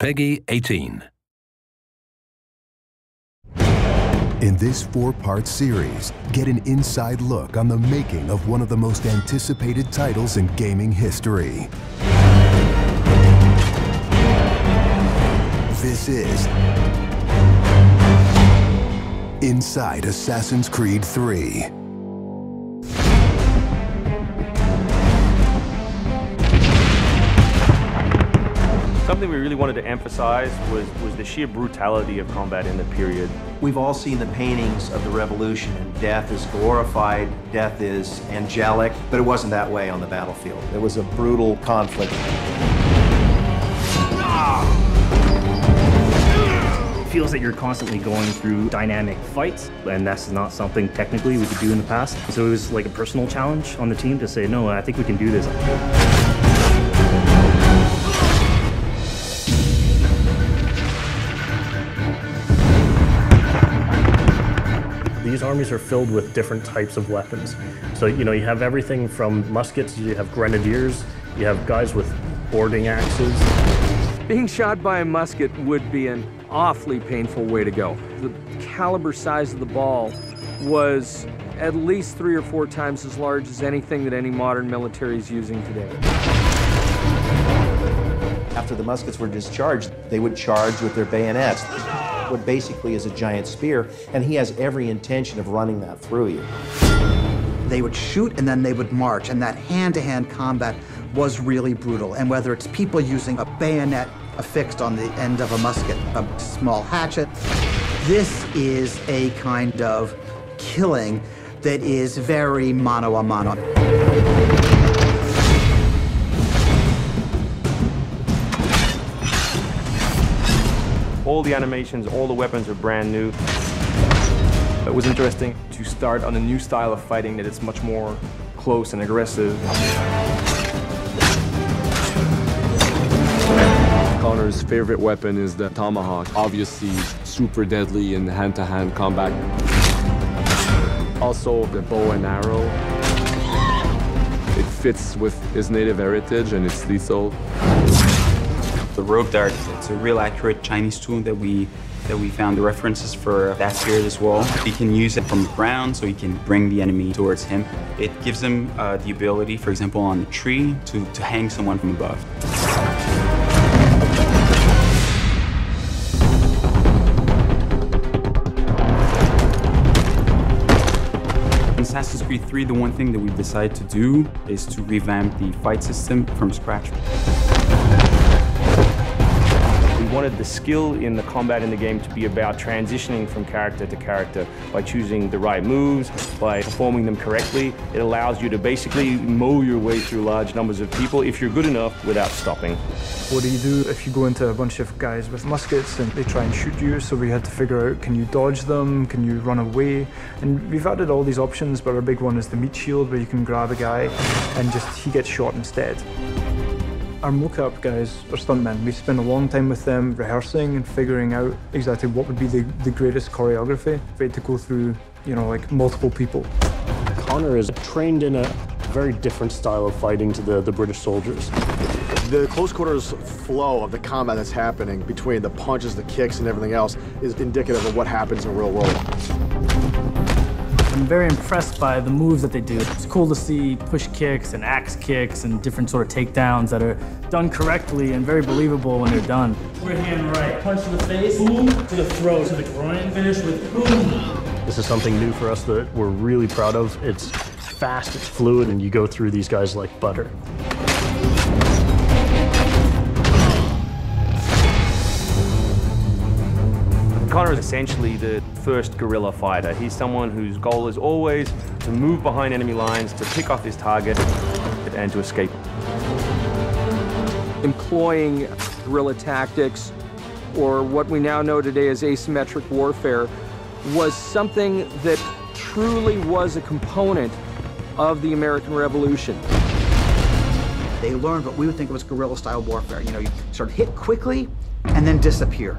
PEGI 18. In this 4-part series, get an inside look on the making of one of the most anticipated titles in gaming history. This is Inside Assassin's Creed 3. Something we really wanted to emphasize was the sheer brutality of combat in the period. We've all seen the paintings of the Revolution, and death is glorified, death is angelic, but it wasn't that way on the battlefield. It was a brutal conflict. It feels that you're constantly going through dynamic fights, and that's not something technically we could do in the past. So it was like a personal challenge on the team to say, no, I think we can do this. These armies are filled with different types of weapons. So, you have everything from muskets, you have grenadiers, you have guys with boarding axes. Being shot by a musket would be an awfully painful way to go. The caliber size of the ball was at least 3 or 4 times as large as anything that any modern military is using today. After the muskets were discharged, they would charge with their bayonets. What basically is a giant spear, and he has every intention of running that through you. They would shoot and then they would march, and that hand-to-hand combat was really brutal. And whether it's people using a bayonet affixed on the end of a musket, a small hatchet, this is a kind of killing that is very mano a mano. All the animations, all the weapons are brand new. It was interesting to start on a new style of fighting that is much more close and aggressive. Connor's favorite weapon is the tomahawk, obviously super deadly in hand-to-hand combat. Also the bow and arrow. It fits with his native heritage and it's lethal. The rope dart, it's a real accurate Chinese tool that we found the references for that period as well. He can use it from the ground, so he can bring the enemy towards him. It gives him the ability, for example, on a tree, to hang someone from above. In Assassin's Creed 3, the one thing that we've decided to do is to revamp the fight system from scratch. We wanted the skill in the combat in the game to be about transitioning from character to character by choosing the right moves, by performing them correctly. It allows you to basically mow your way through large numbers of people if you're good enough without stopping. What do you do if you go into a bunch of guys with muskets and they try and shoot you? So we had to figure out, can you dodge them? Can you run away? And we've added all these options, but our big one is the meat shield, where you can grab a guy and he gets shot instead. Our mocap guys are stuntmen. We spend a long time with them rehearsing and figuring out exactly what would be the greatest choreography. We had to go through, like multiple people. Connor is trained in a very different style of fighting to the British soldiers. The close quarters flow of the combat that's happening between the punches, the kicks, and everything else is indicative of what happens in the real world. I'm very impressed by the moves that they do. It's cool to see push kicks and axe kicks and different sort of takedowns that are done correctly and very believable when they're done. Right hand right, punch to the face, boom, to the throat, to the groin, finish with boom. This is something new for us that we're really proud of. It's fast, it's fluid, and you go through these guys like butter. Connor is essentially the first guerrilla fighter. He's someone whose goal is always to move behind enemy lines, to pick off his target, and to escape. Employing guerrilla tactics, or what we now know today as asymmetric warfare, was something that truly was a component of the American Revolution. They learned what we would think of as guerrilla-style warfare. You sort of hit quickly and then disappear.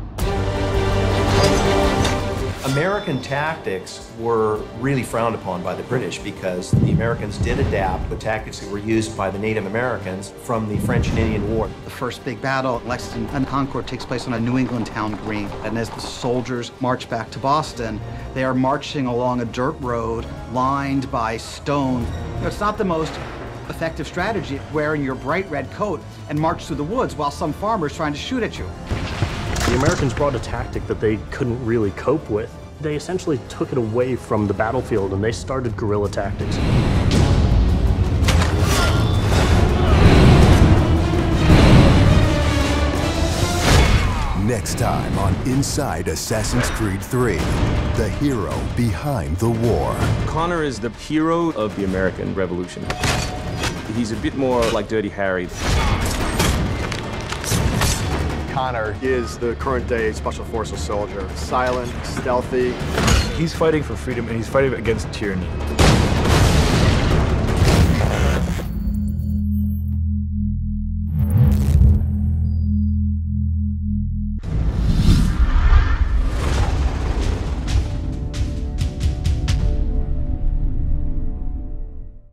American tactics were really frowned upon by the British because the Americans did adapt the tactics that were used by the Native Americans from the French and Indian War. The first big battle, Lexington and Concord, takes place on a New England town green. And as the soldiers march back to Boston, they are marching along a dirt road lined by stone. You know, it's not the most effective strategy, wearing your bright red coat and march through the woods while some farmer's trying to shoot at you. The Americans brought a tactic that they couldn't really cope with. They essentially took it away from the battlefield and they started guerrilla tactics. Next time on Inside Assassin's Creed 3, the hero behind the war. Connor is the hero of the American Revolution. He's a bit more like Dirty Harry. Connor is the current-day Special Forces soldier. Silent, stealthy. He's fighting for freedom and he's fighting against tyranny.